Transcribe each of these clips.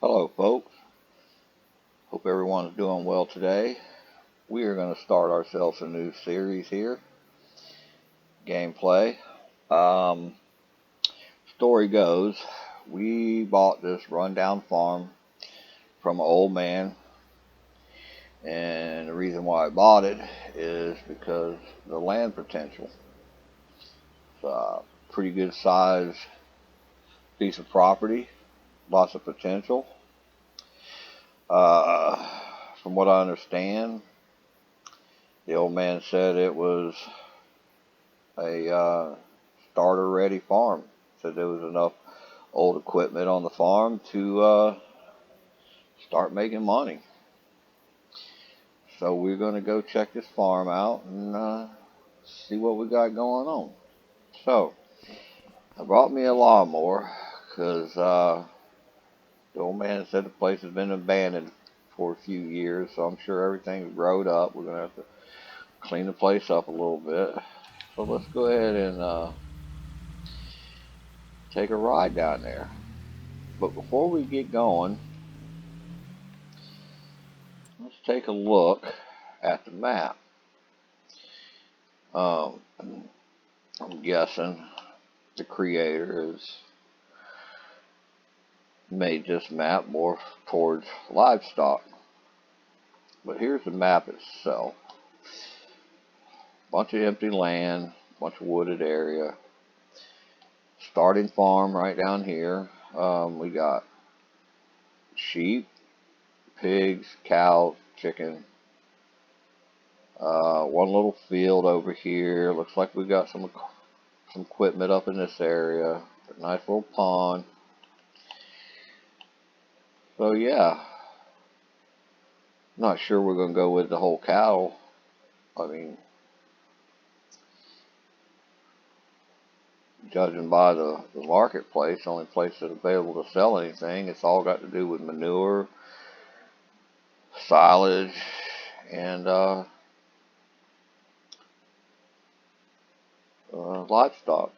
Hello folks, hope everyone's doing well today. We are going to start ourselves a new series here, gameplay. Um, Story goes, we bought this rundown farm from an old man, and the reason why I bought it is because the land potential. It's a pretty good size piece of property, lots of potential. Uh, from what I understand, the old man said it was a starter ready farm. Said there was enough old equipment on the farm to start making money. So we're going to go check this farm out and see what we got going on. So I brought me a lawnmower because the old man said the place has been abandoned for a few years, so I'm sure everything's growed up. We're going to have to clean the place up a little bit. So let's go ahead and take a ride down there. But before we get going, let's take a look at the map. I'm guessing the creator has made this map more towards livestock. But here's the map itself. Bunch of empty land, bunch of wooded area. Starting farm right down here. We got sheep, pigs, cows, chicken. One little field over here. Looks like we got some equipment up in this area. A nice little pond. So yeah, not sure we're going to go with the whole cattle. I mean, judging by the marketplace, the only place that's available to sell anything, it's all got to do with manure, silage, and livestock.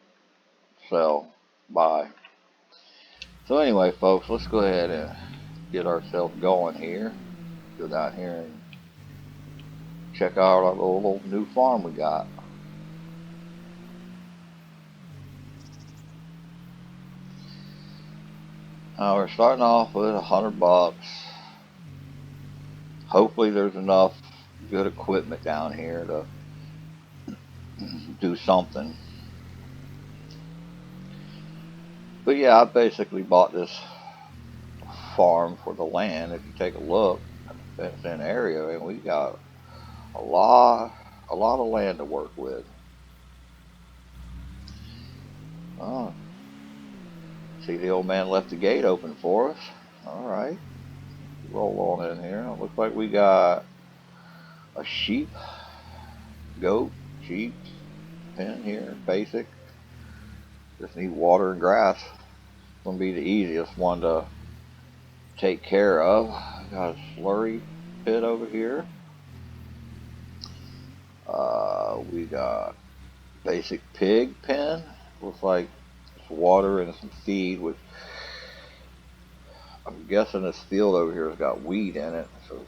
Sell, buy. So anyway, folks, let's go ahead and get ourselves going here. Go down here and check out our little new farm we got. We're starting off with $100. Hopefully there's enough good equipment down here to do something. But yeah, I basically bought this farm for the land. If you take a look at the fenced-in area, and we got a lot of land to work with. Oh, see, the old man left the gate open for us. All right, roll on in here. It looks like we got a sheep, goat, sheep pen here, basic. Just need water and grass. It's gonna be the easiest one to take care of. Got a slurry pit over here. We got basic pig pen. Looks like it's water and some feed, which I'm guessing this field over here has got weed in it. So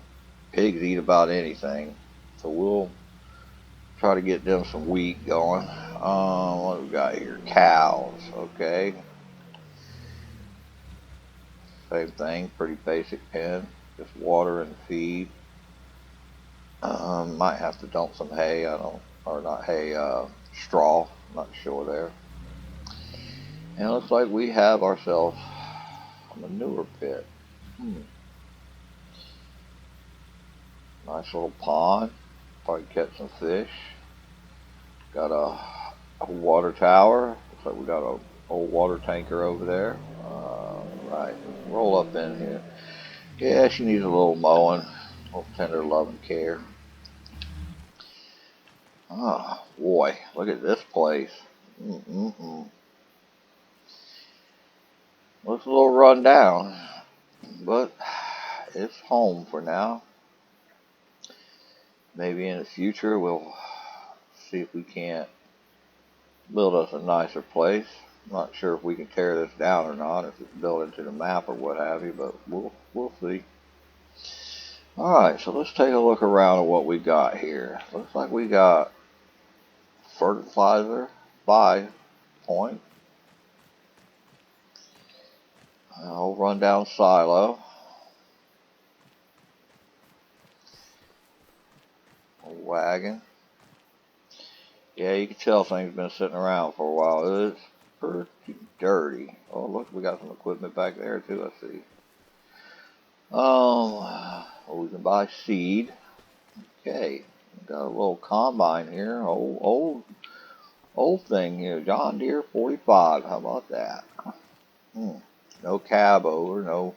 pigs eat about anything. So we'll try to get them some wheat going. What we got here? Cows. Okay. Same thing. Pretty basic pen. Just water and feed. Might have to dump some hay. Or not hay, straw. I'm not sure there. And it looks like we have ourselves a manure pit. Nice little pond. Probably catch some fish. Got a water tower. Looks like we got a old water tanker over there. Right. Roll up in here. Yeah, she needs a little mowing. A little tender loving care. Oh, boy. Look at this place. Looks a little run down, but it's home for now. Maybe in the future we'll see if we can't build us a nicer place. I'm not sure if we can tear this down or not, if it's built into the map or what have you, but we'll see. Alright, so let's take a look around at what we got here. Looks like we got fertilizer buy point. I'll run down silo. A wagon. Yeah, you can tell things been sitting around for a while. It's pretty dirty. Oh, look, we got some equipment back there too, I see. Well, we can buy seed. Okay, got a little combine here. Old thing here. John Deere 45. How about that? No cab over. No.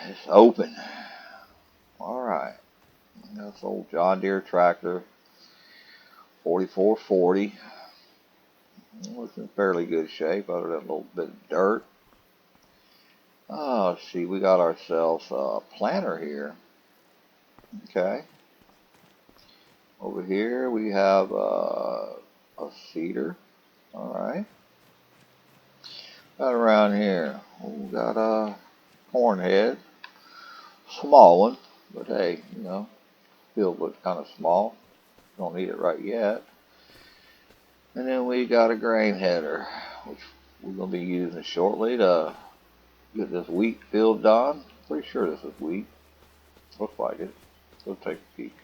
It's open. All right. That's old John Deere tractor. 4440. It's in fairly good shape, other than a little bit of dirt. Oh, let's see, we got ourselves a planter here. Okay. Over here we have a seeder. All right. Got around here, we got a corn head. Small one, but hey, you know, still looks kind of small. Don't need it right yet. And then we got a grain header, which we're going to be using shortly to get this wheat field done. Pretty sure this is wheat. Looks like it. Let's take a peek.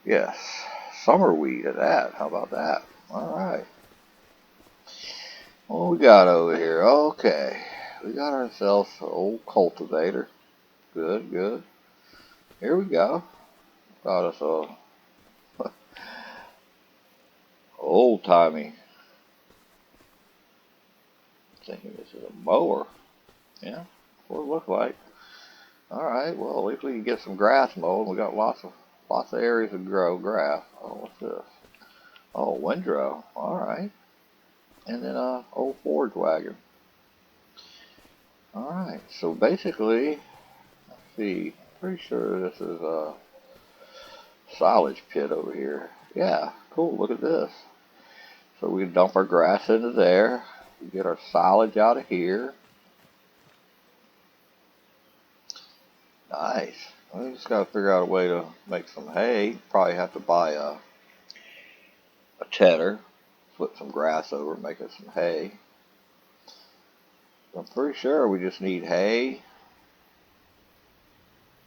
Yes, summer wheat at that. How about that? All right. What we got over here? Okay, we got ourselves an old cultivator. Good, good. Here we go. Got us a old-timey. Thinking this is a mower. Yeah, what it look like. All right. Well, at least we can get some grass mowed. We got lots of areas to grow grass. Oh, what's this? Oh, windrow. All right. And then a old forage wagon. All right. So basically, let's see. Pretty sure this is a silage pit over here. Yeah. Cool. Look at this. So we can dump our grass into there. We get our silage out of here. Nice. We just got to figure out a way to make some hay. Probably have to buy a tedder, flip some grass over, make it some hay. I'm pretty sure we just need hay,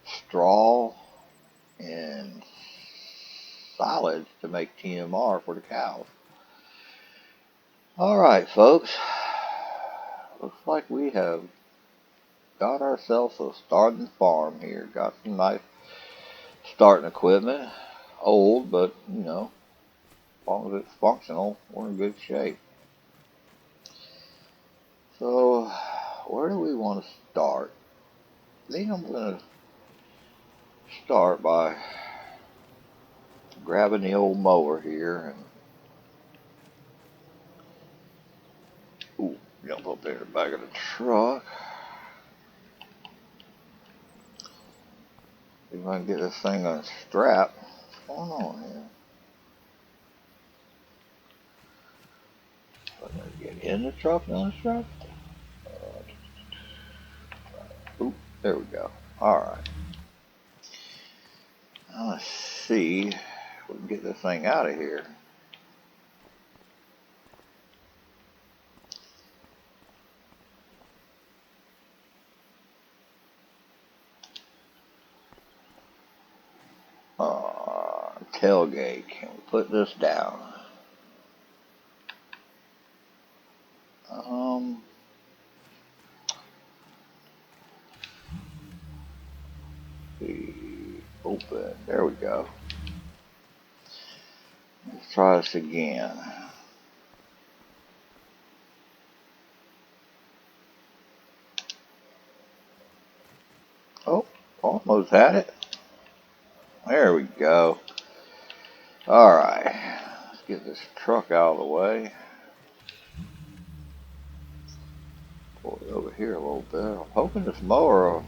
straw, and silage to make TMR for the cows. Alright, folks. Looks like we have got ourselves a starting farm here. Got some nice starting equipment. Old, but you know, as long as it's functional, we're in good shape. So, where do we want to start? I think I'm going to start by grabbing the old mower here and jump up there in the back of the truck. See if I can get this thing unstrapped. What's going on here? So I'm going to get in the truck and unstrap. There we go. Alright. Now let's see if we can get this thing out of here. Tailgate. Can we put this down? Open. There we go. Let's try this again. Oh, almost had it. There we go. Alright, let's get this truck out of the way. Pull it over here a little bit. I'm hoping this mower will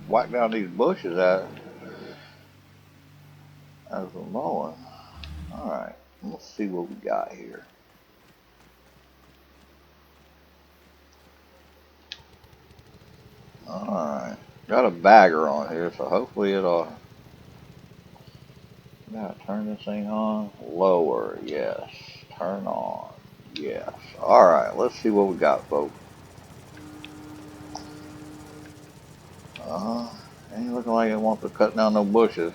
whack down these bushes as we're mowing. Alright, let's see what we got here. Alright. Got a bagger on here, so hopefully it'll... Gotta turn this thing on. Lower, yes. Turn on, yes. Alright, let's see what we got, folks. Ain't looking like it wants to cut down no bushes.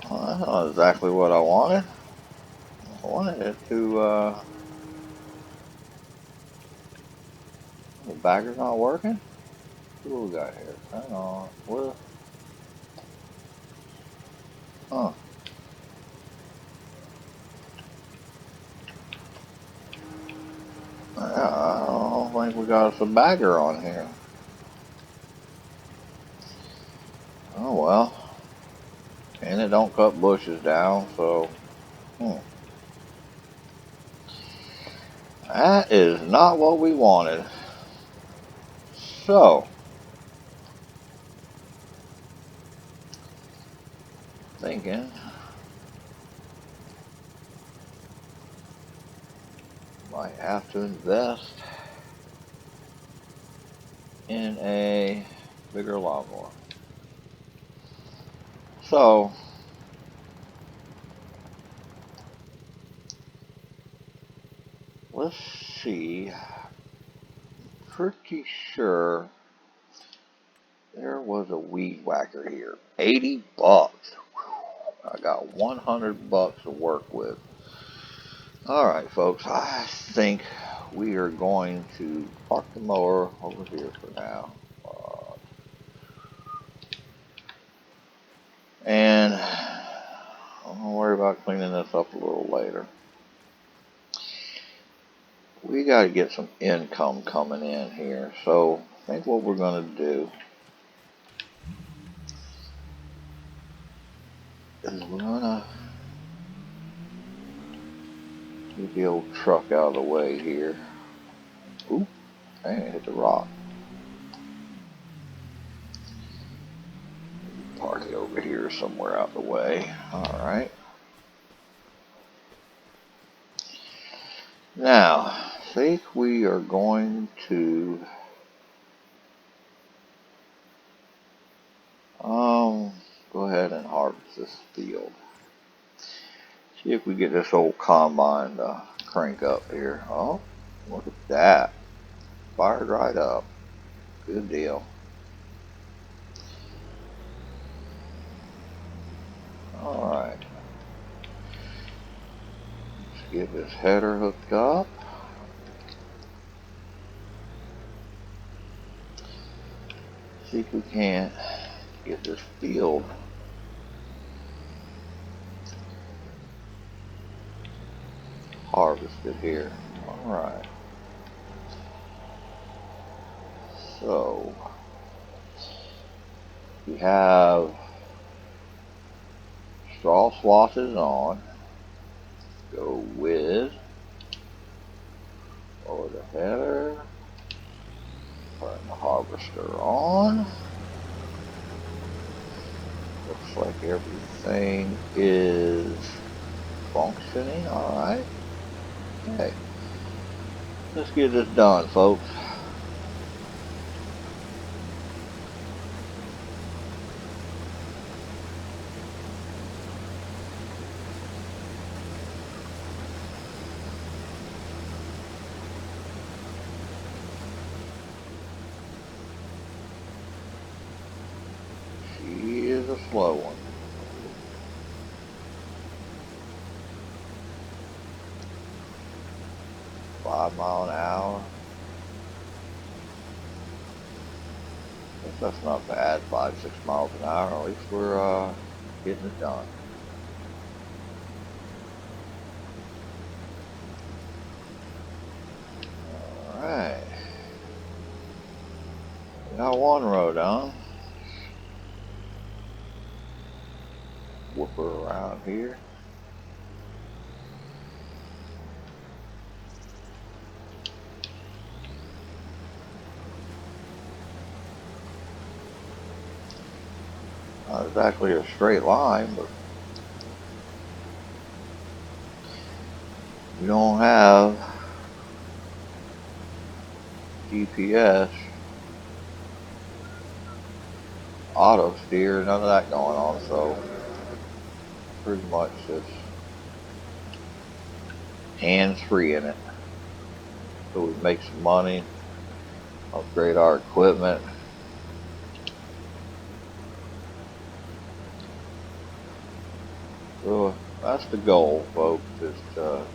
Well, that's not exactly what I wanted. I wanted it to, the bagger's not working? What we got here? Turn on. What? Huh. I don't think we got us a bagger on here. Oh well. And it don't cut bushes down, so... That is not what we wanted. So... Thinking... Might have to invest in a bigger lawnmower. So... Let's see... Pretty sure there was a weed whacker here. 80 bucks. I got 100 bucks to work with. Alright folks, I think we are going to park the mower over here for now. And I'm going to worry about cleaning this up a little later. We got to get some income coming in here. So I think what we're going to do is we're going to get the old truck out of the way here. Ooh, dang, it hit the rock. Park it over here somewhere out the way. Alright. Now, I think we are going to go ahead and harvest this field. See if we get this old combine to crank up here. Oh, look at that. Fired right up. Good deal. Alright. Let's get this header hooked up. See if we can't get this field harvested here. Alright. So we have straw swathes on. Go with over the header. Turn the harvester on. Looks like everything is functioning. Alright. Okay. Let's get this done, folks. She is a slow one. $5 an hour. Guess that's not bad. 5-6 miles an hour. At least we're getting it done. Alright. Got one row done. Whoop her around here. Not exactly a straight line, but we don't have GPS, auto steer, none of that going on, so pretty much just hands-free in it. So we make some money, upgrade our equipment. So that's the goal, folks, is to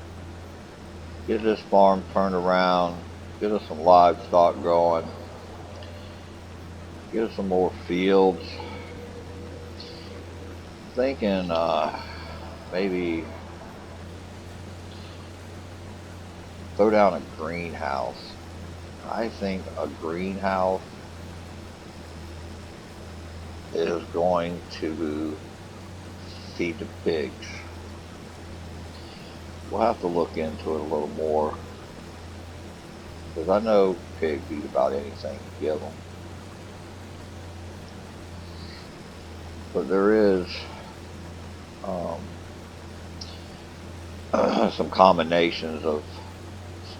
get this farm turned around, get us some livestock going, get us some more fields. Thinking maybe throw down a greenhouse. I think a greenhouse is going to feed the pigs. We'll have to look into it a little more, because I know pigs eat about anything you give them. But there is some combinations of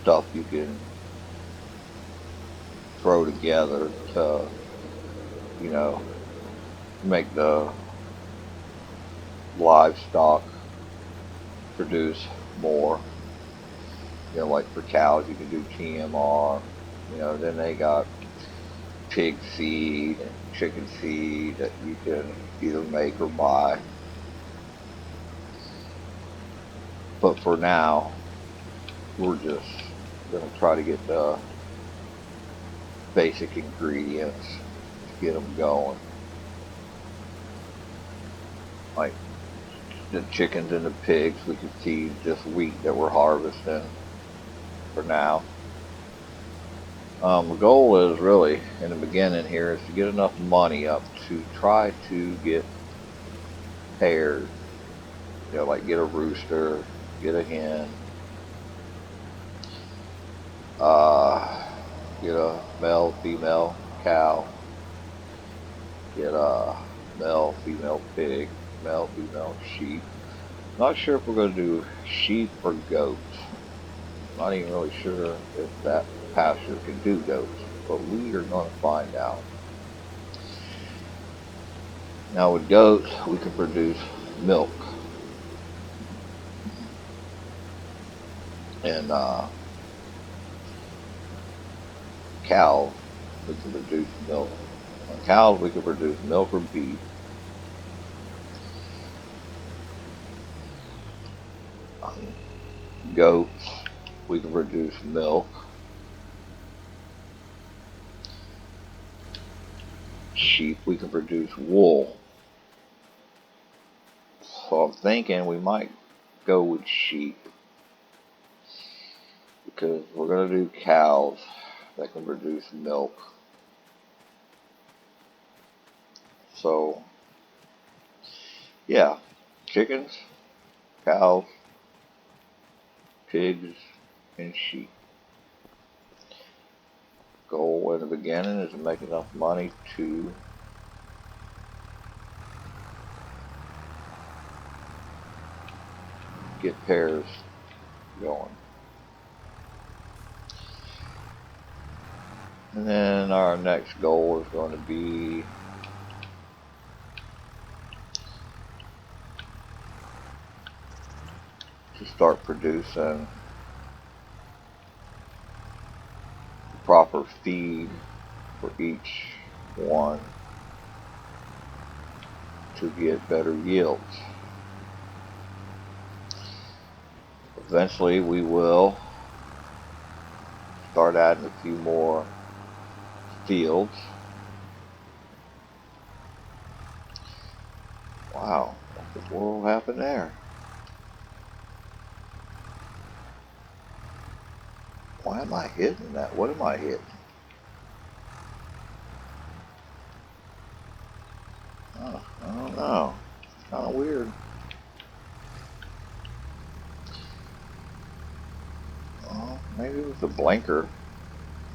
stuff you can throw together to, you know, make the livestock produce more. You know, like for cows, you can do TMR. You know, then they got pig feed and chicken feed that you can either make or buy. But for now, we're just going to try to get the basic ingredients to get them going. Like the chickens and the pigs, we can feed just wheat that we're harvesting for now. The goal is really, in the beginning here, is to get enough money up to try to get pairs. You know, like get a rooster, get a hen, get a male, female cow, get a male, female pig, male, female sheep. Not sure if we're going to do sheep or goats. Not even really sure if that pasture can do goats, but we are going to find out. Now with goats, we can produce milk. And cows, we can produce milk. On cows, we can produce milk or beef. On goats, we can produce milk. Sheep, we can produce wool. So I'm thinking we might go with sheep, because we're going to do cows that can produce milk. So, yeah, chickens, cows, pigs, and sheep. Goal in the beginning is to make enough money to get pairs going. And then our next goal is going to be to start producing the proper feed for each one to get better yields. Eventually we will start adding a few more fields. Wow, what the world happened there? Why am I hitting that? What am I hitting? Oh, I don't know. It's kind of weird. Oh, maybe it was the blinker.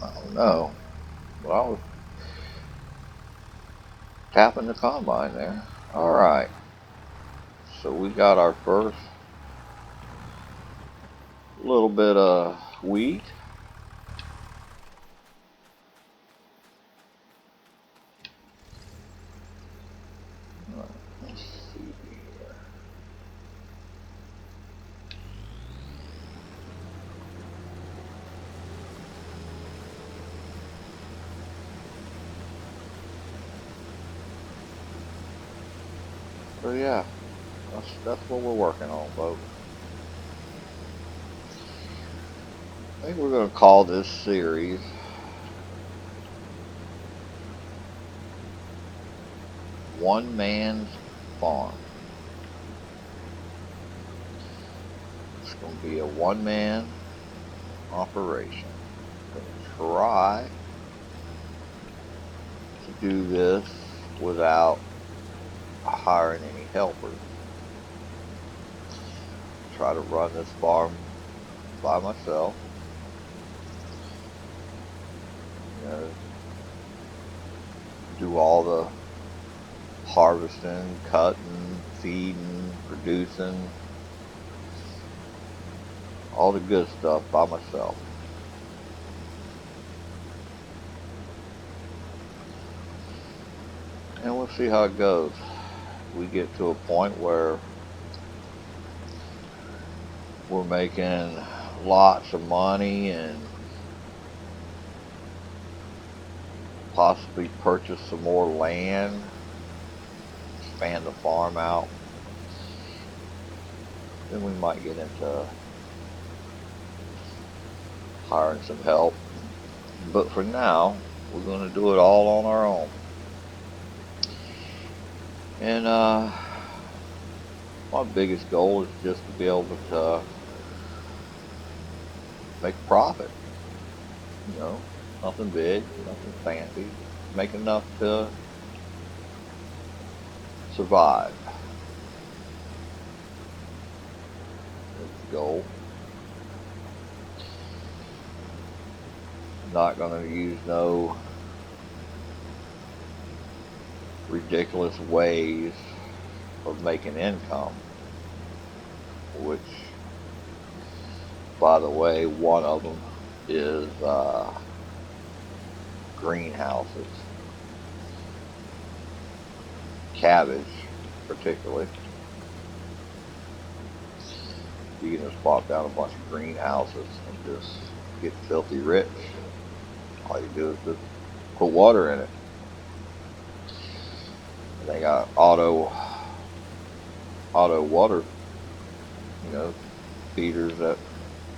I don't know. But tapping the combine there. Alright, so we got our first little bit of wheat. Let's see here. So yeah, that's what we're working on, folks. I think we're going to call this series One Man's Farm. It's going to be a one-man operation. I'm going to try to do this without hiring any helpers. Try to run this farm by myself. You know, do all the harvesting, cutting, feeding, producing, all the good stuff by myself. And we'll see how it goes. We get to a point where we're making lots of money and possibly purchase some more land, expand the farm out. Then we might get into hiring some help. But for now, we're going to do it all on our own. And my biggest goal is just to be able to make a profit. You know, nothing big, nothing fancy. Make enough to survive. That's the goal. Not going to use no ridiculous ways of making income, which, by the way, one of them is greenhouses, cabbage particularly. You can just pop down a bunch of greenhouses and just get filthy rich. All you do is just put water in it. And they got auto water, you know, feeders that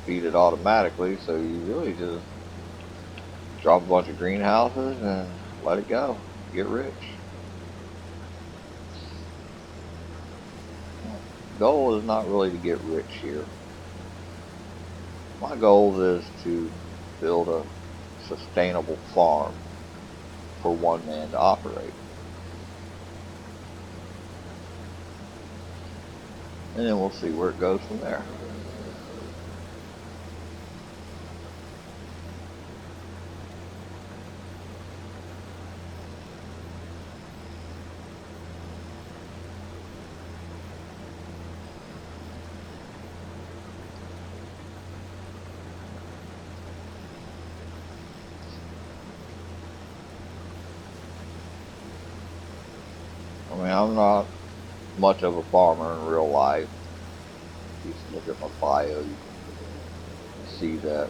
feed it automatically, so you really just drop a bunch of greenhouses and let it go. Get rich. The goal is not really to get rich here. My goal is to build a sustainable farm for one man to operate. And then we'll see where it goes from there. I mean, I'm not much of a farmer in real life. If you look at my bio, you can see that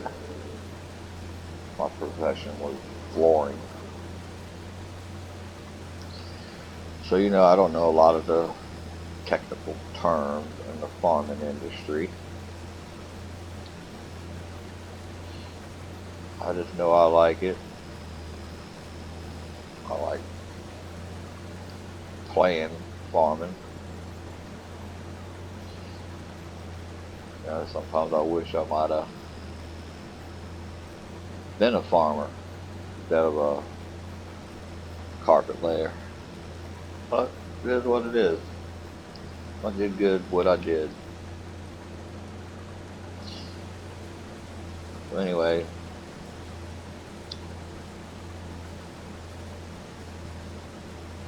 my profession was flooring. So, you know, I don't know a lot of the technical terms in the farming industry. I just know I like it. I like playing farming. You know, sometimes I wish I might have been a farmer instead of a carpet layer. But it is what it is. I did good what I did. So anyway,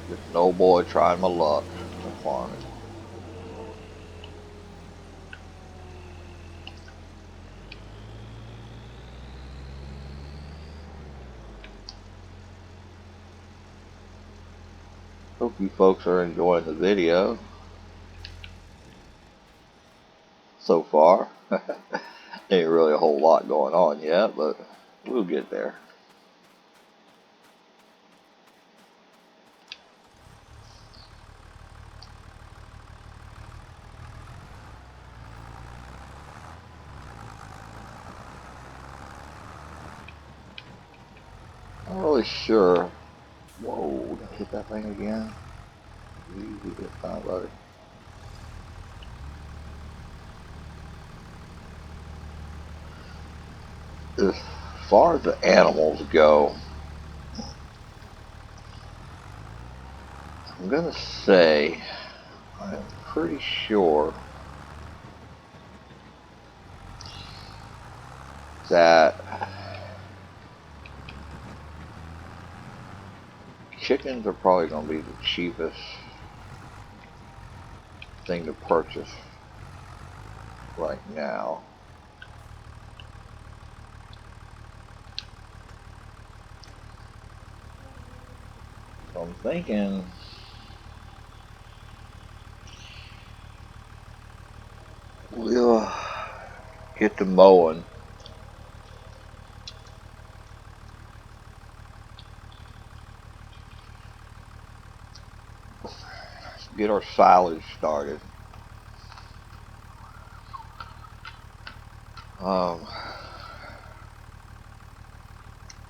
Just an old boy trying my luck on farming. Hope you folks are enjoying the video so far. Ain't really a whole lot going on yet, but we'll get there. I'm not really sure. Whoa, did I hit that thing again? Easy this time, buddy. As far as the animals go, I'm gonna say I'm pretty sure that chickens are probably gonna be the cheapest thing to purchase right now. So I'm thinking we'll get to mowing. Get our silage started. I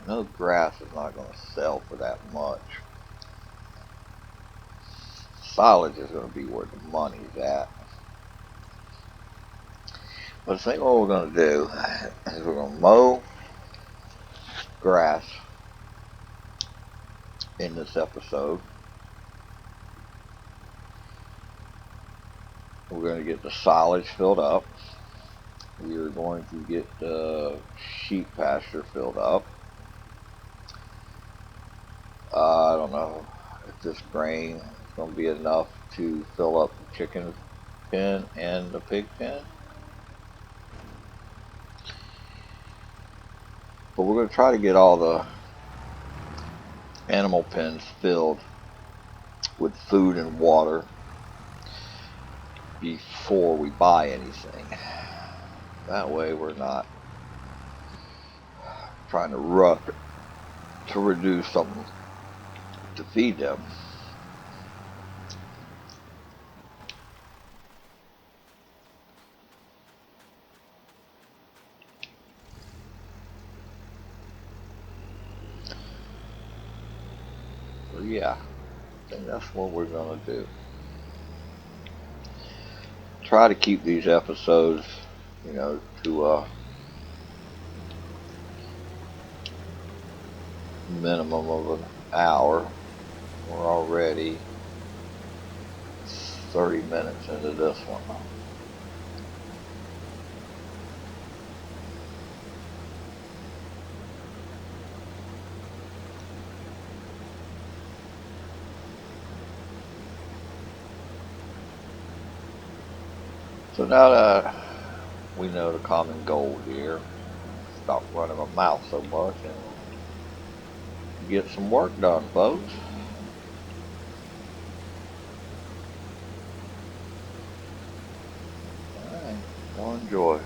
know grass is not going to sell for that much. Silage is going to be where the money's at. But I think what we're going to do is we're going to mow grass in this episode. We're going to get the silage filled up. We are going to get the sheep pasture filled up. I don't know if this grain is going to be enough to fill up the chicken pen and the pig pen. But we're going to try to get all the animal pens filled with food and water before we buy anything. That way we're not trying to rush to reduce something to feed them. So yeah, I think that's what we're going to do. Try to keep these episodes, to a minimum of an hour. We're already 30 minutes into this one. So now that we know the common goal here, stop running my mouth so much and get some work done, folks. Alright, go enjoy.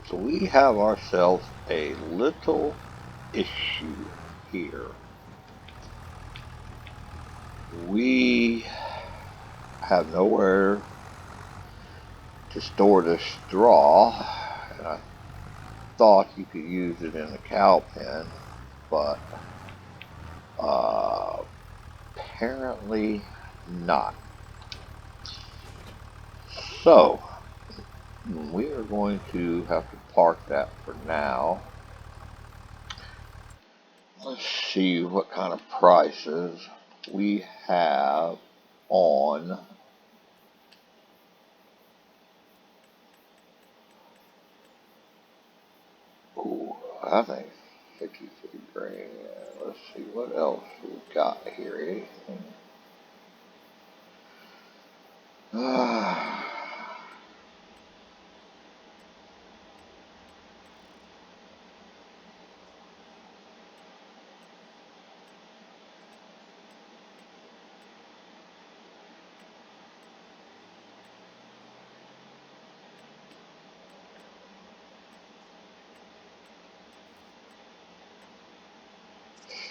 So we have ourselves a little issue here. We have nowhere to store the straw, and I thought you could use it in the cow pen, but apparently not. So we are going to have to park that for now. Let's see what kind of prices we have on ooh, I think 63 grand. Let's see what else we've got here. Anything?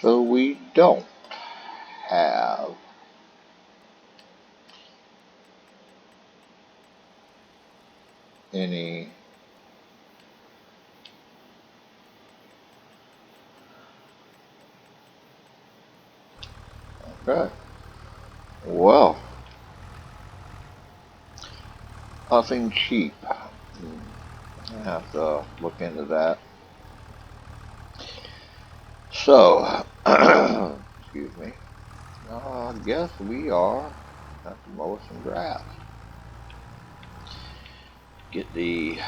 So we don't have any okay. Well, nothing cheap. I have to look into that. So, excuse me. I guess we are have to mow some grass. Get the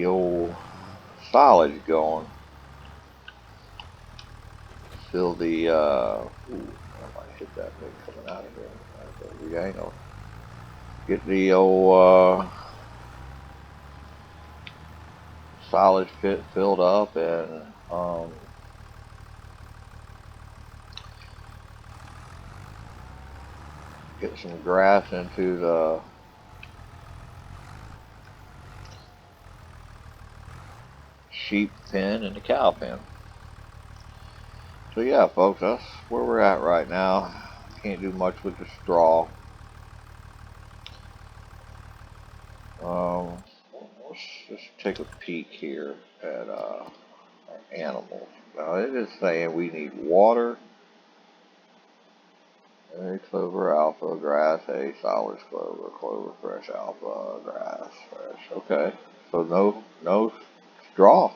old silage going. Fill the ooh, I might hit that thing coming out of here. The angle. Get the old silage pit filled up and get some grass into the sheep pen and the cow pen. So yeah, folks, that's where we're at right now. Can't do much with the straw. Let's just take a peek here at our animals. Now it is saying we need water, hay clover alpha, grass, hay, silage clover, clover fresh alpha, grass fresh. Okay, so no straw.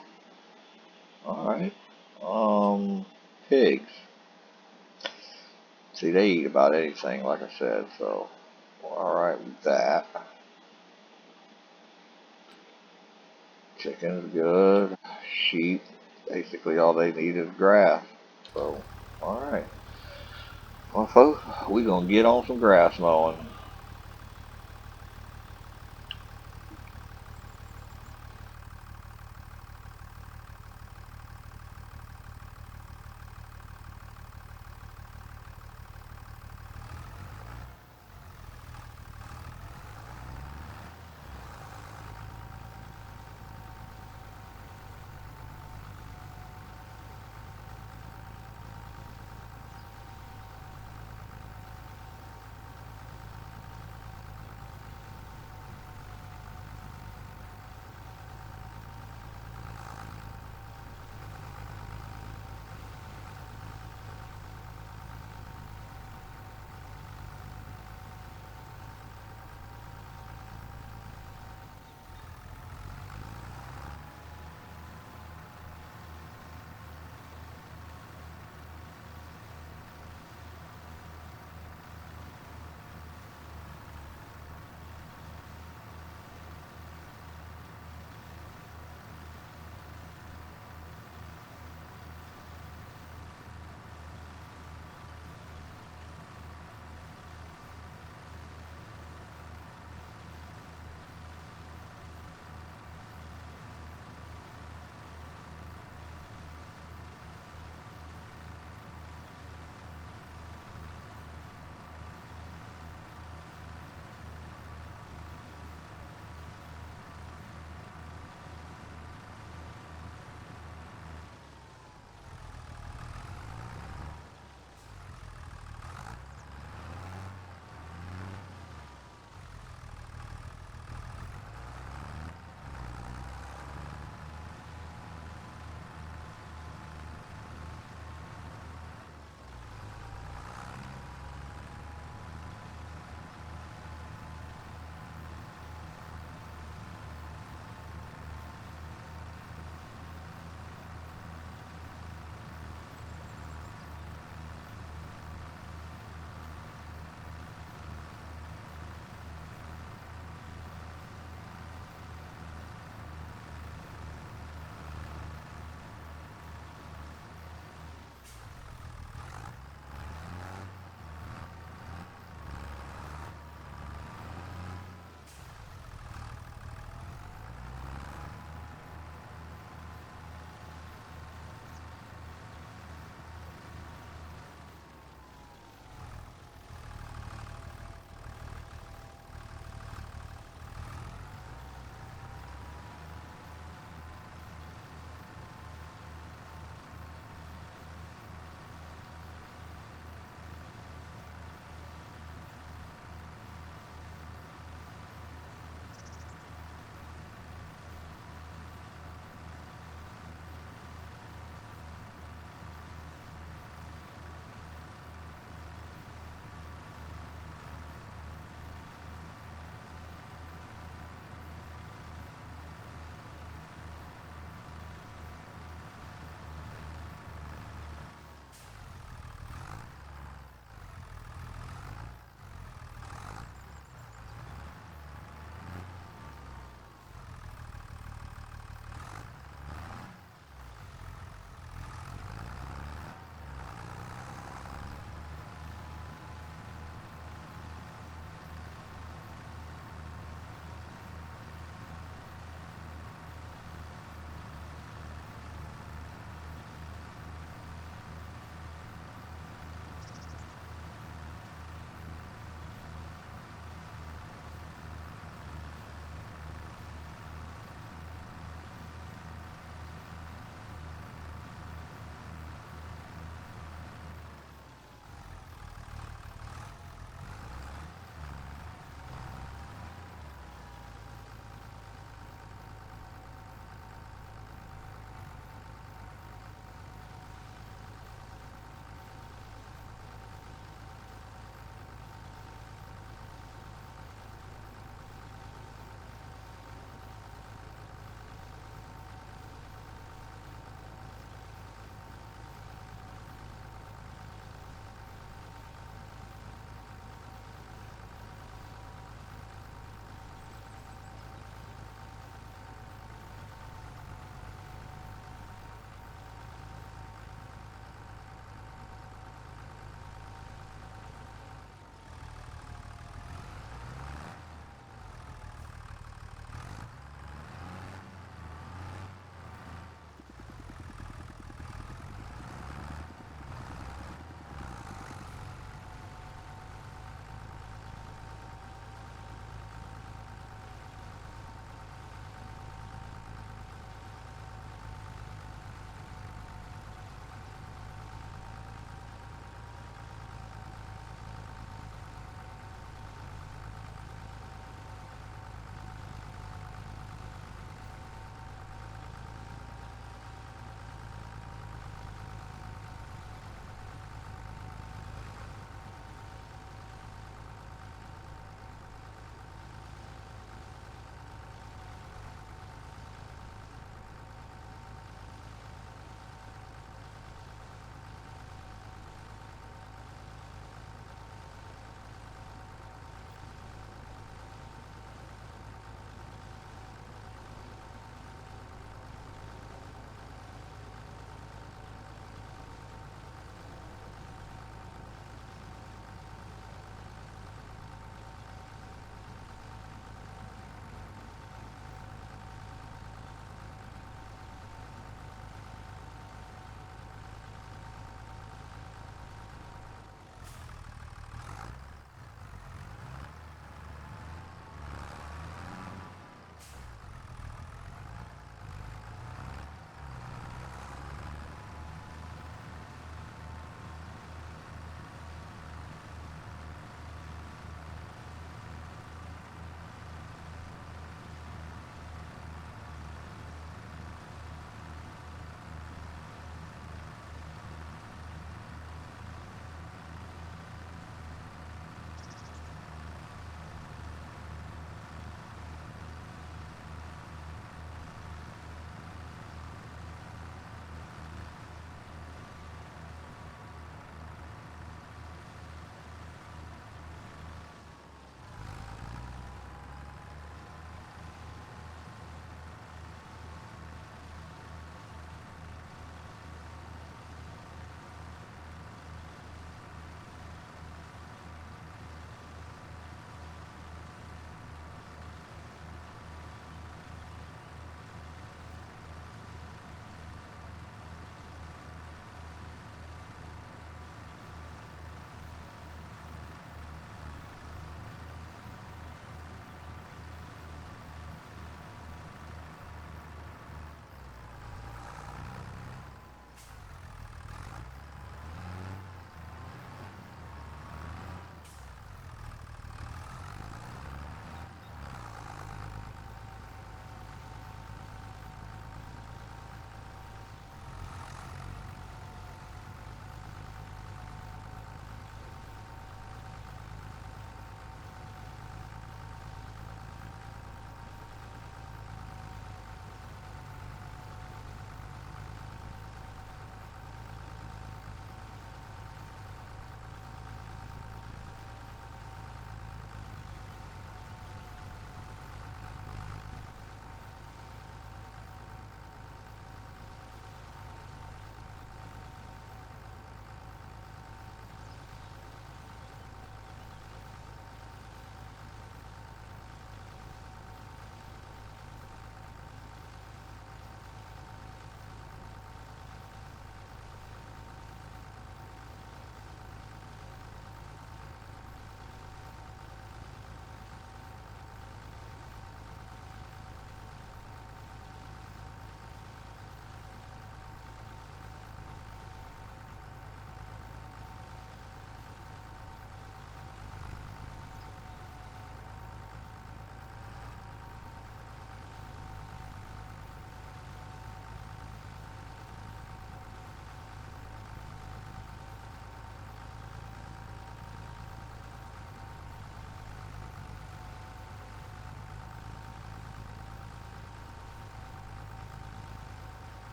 All right. Pigs. See, they eat about anything, like I said. So, all right with that. Chicken's good. Sheep, basically all they need is grass. So, alright. Well, folks, we're going to get on some grass mowing.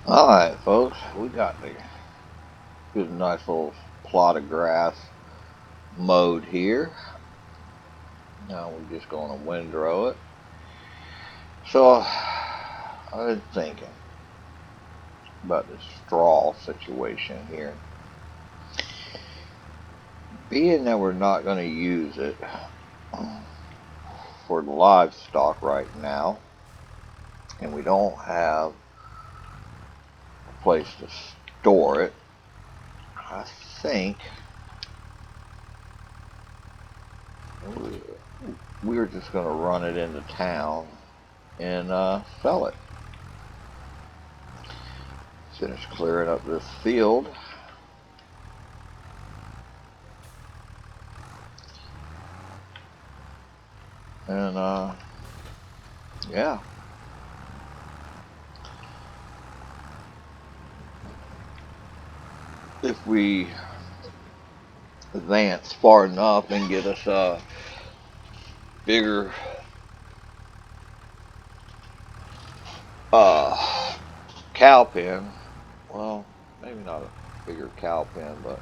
Alright, folks, we got the good nice little plot of grass mowed here. Now we're just going to windrow it. So I've been thinking about this straw situation here. Being that we're not going to use it for the livestock right now, and we don't have a place to store it, I think we're just going to run it into town and sell it. Finish clearing up this field. And yeah. If we advance far enough and get us a bigger cow pen, well, maybe not a bigger cow pen, but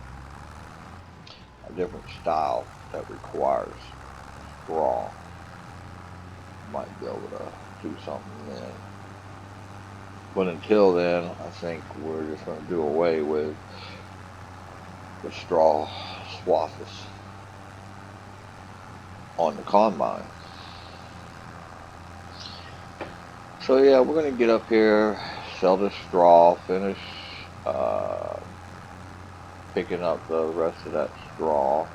a different style that requires straw, might be able to do something then. But until then, I think we're just going to do away with the straw swaths on the combine. So yeah, we're going to get up here, sell this straw, finish picking up the rest of that straw,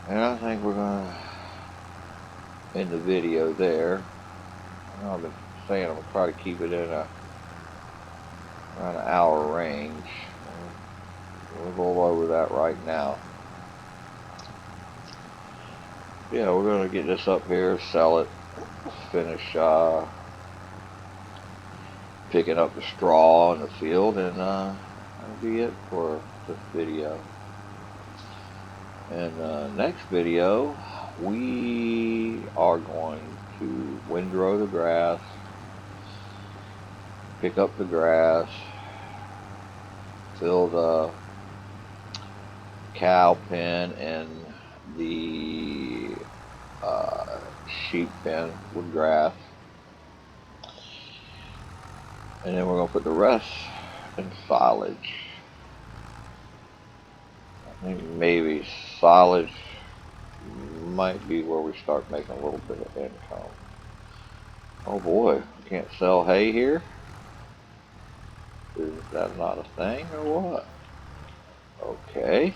and I think we're going to end the video there. I've been saying I'm going to try to keep it in around an hour range. We're a little over that right now. Yeah, we're going to get this up here, sell it, finish picking up the straw in the field, and that'll be it for this video. In the next video, we are going to windrow the grass, pick up the grass, fill the cow pen and the sheep pen with grass, and then we're going to put the rest in silage. I think maybe silage might be where we start making a little bit of income. Oh boy, we can't sell hay here? Is that not a thing or what? Okay.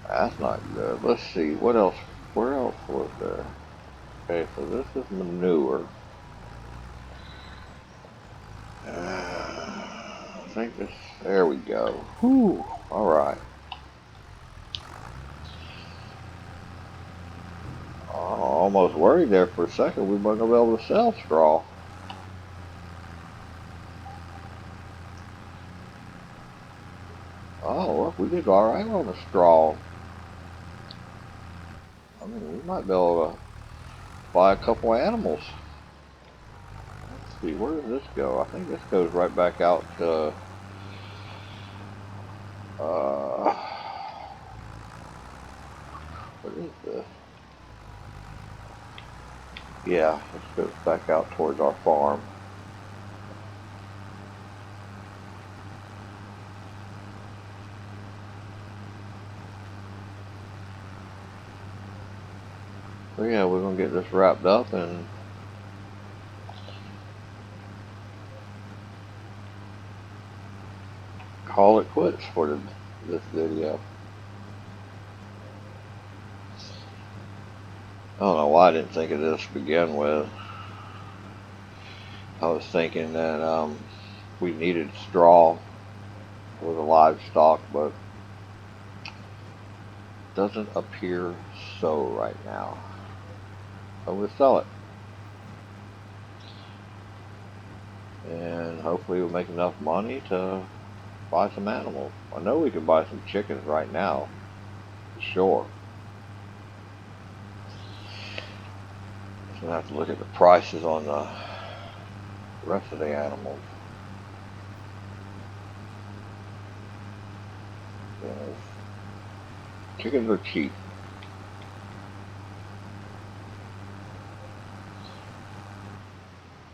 That's not good. Let's see, what else? Where else was there? Okay, so this is manure. I think this, there we go. Whew, alright. Almost worried there for a second we weren't going to be able to sell straw. Oh, look, we did alright on the straw. I mean, we might be able to buy a couple animals. Let's see, where does this go? I think this goes right back out to what is this? Yeah, this goes back out towards our farm. So yeah, we're going to get this wrapped up and call it quits for this video. I don't know why I didn't think of this to begin with. I was thinking that we needed straw for the livestock, but it doesn't appear so right now. So we'll sell it. And hopefully we'll make enough money to buy some animals. I know we can buy some chickens right now, for sure. We'll have to look at the prices on the rest of the animals. Chickens are cheap.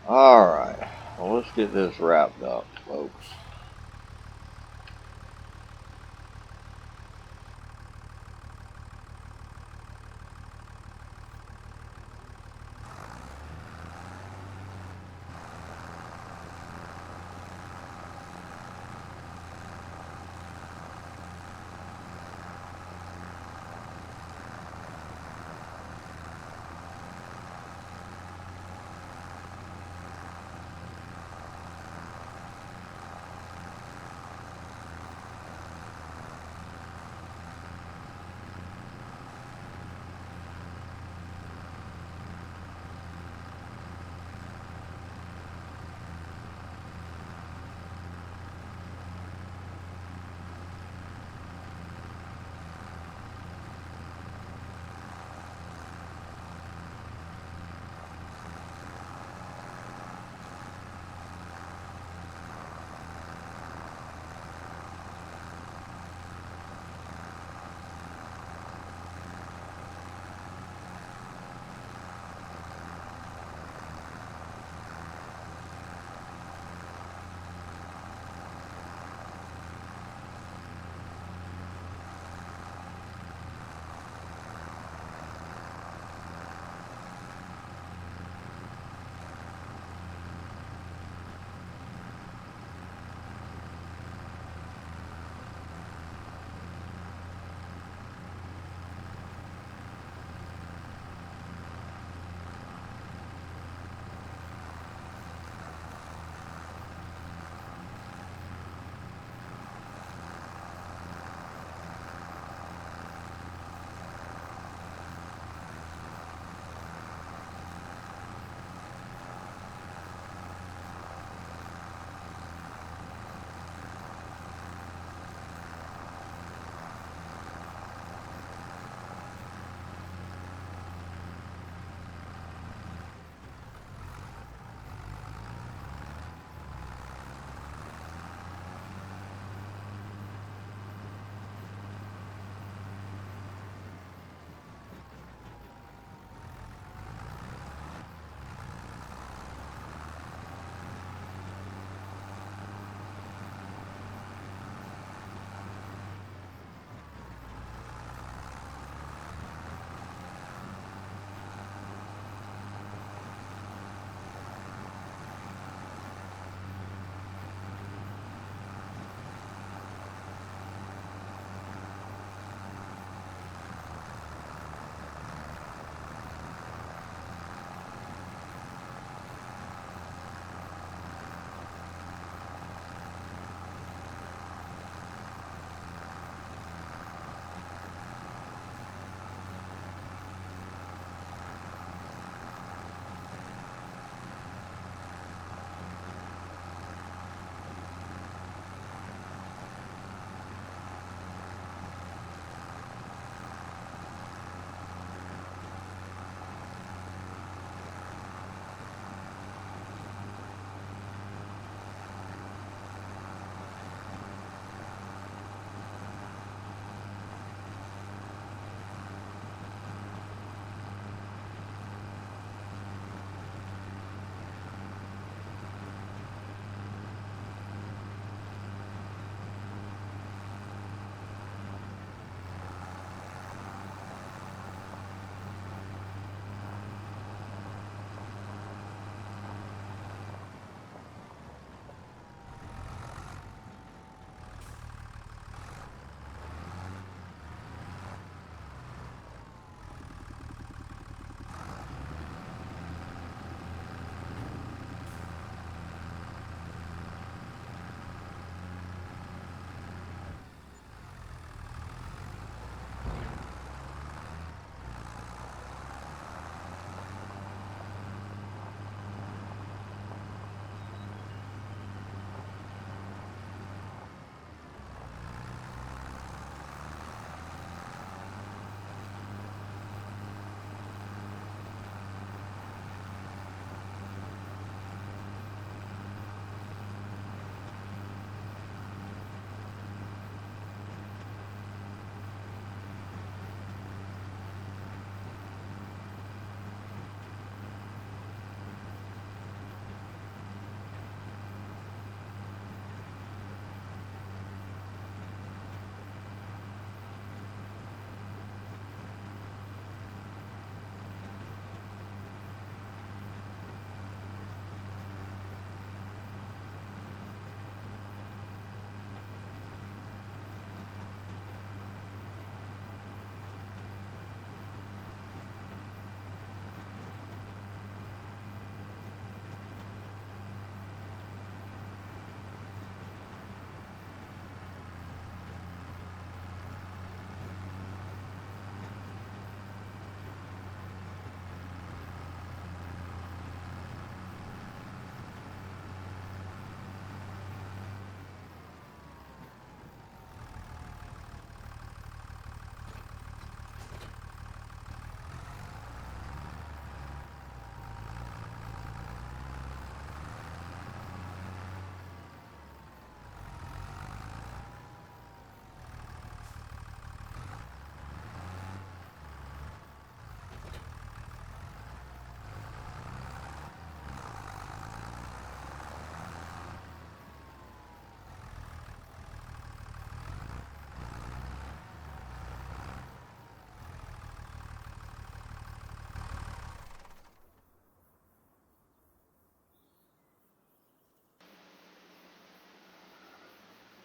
Alright, well, let's get this wrapped up, folks.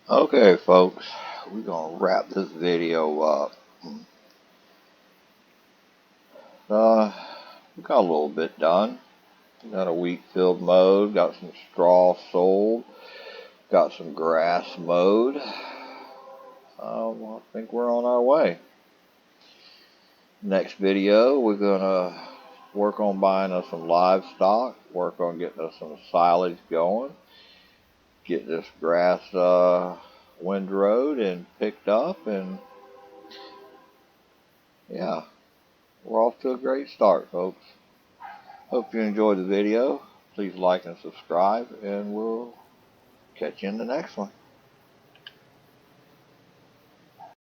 Okay, folks, we're gonna wrap this video up. We got a little bit done. Got a wheat field mowed, got some straw sold, got some grass mowed. I think we're on our way. Next video, we're gonna work on buying us some livestock, work on getting us some silage going, get this grass windrowed and picked up, and yeah, we're off to a great start, folks. Hope you enjoyed the video. Please like and subscribe, and we'll catch you in the next one.